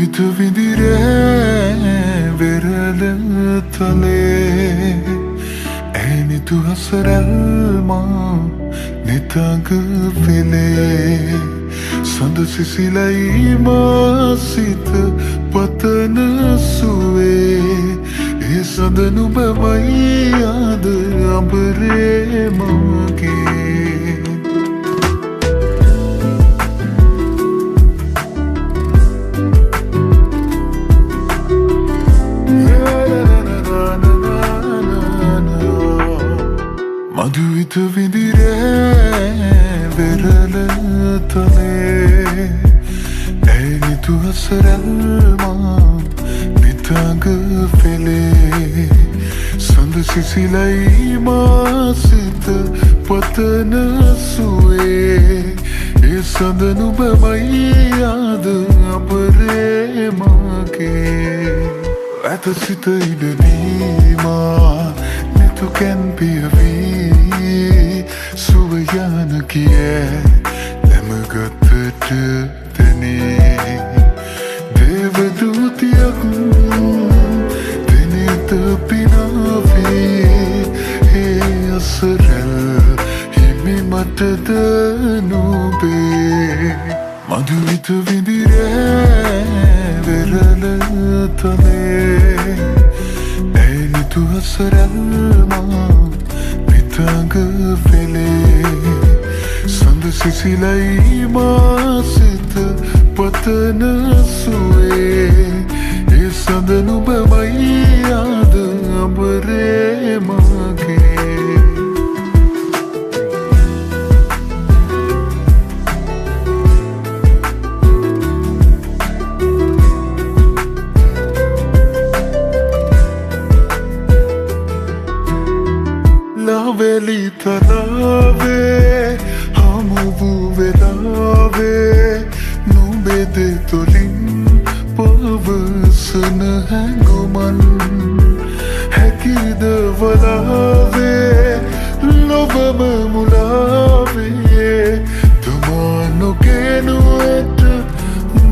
මදුවිත විඳිරෑ වෙරළ තලේ ඇනිතු හසරල්මා නිතග පෙළේ සඳ සිසිලයි මාසිත පතන සුවේ ඒ සඳ නුබවයි ආද අඹරේ මගේ මදුවිත විඳිරෑ වෙරළ තලේ ඇනිතු හසරල්මා නිතග පෙළේ සඳ සිසිලයි මාසිත පතන සුවේ ඒ සඳ නුබමයි ආද අපරේ මගේ ඇත සිත ඉඩදීමා netu can be a V සුවයන කියේ ලැමගතට තනේ දේවදූතියක් දෙනෙත පිනාවේ ඒ අසරල් හිමි මටද නුබේ මදුවිත විඳිරෑ වෙරළ තලේ ඇනිතු හසරල්මා නිතග පෙළේ සඳ සිසිලයි මාසිත පතන සුවේ ඒ සඳ නුබමයි ආද අඹරේ මගේ लावेली तलावे हमुबु वेलावे नुबेदे तोलिन पवसन हैंगुमन हैकीद वलावे लोबम मुलावे तुमानो केनु एट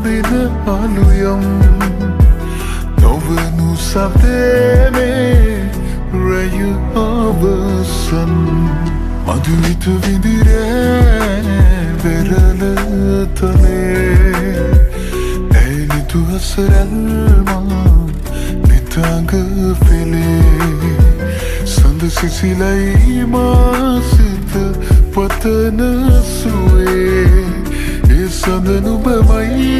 दिन आलुयम नोवनु सावेने Rayu abasan මදුවිත විඳිරෑ වෙරළ තලේ ඇනිතු හසරල්මා නිතග පෙළේ සඳ සිසිලයි මාසිත පතන සුවේ ඒ සඳ නුබමයි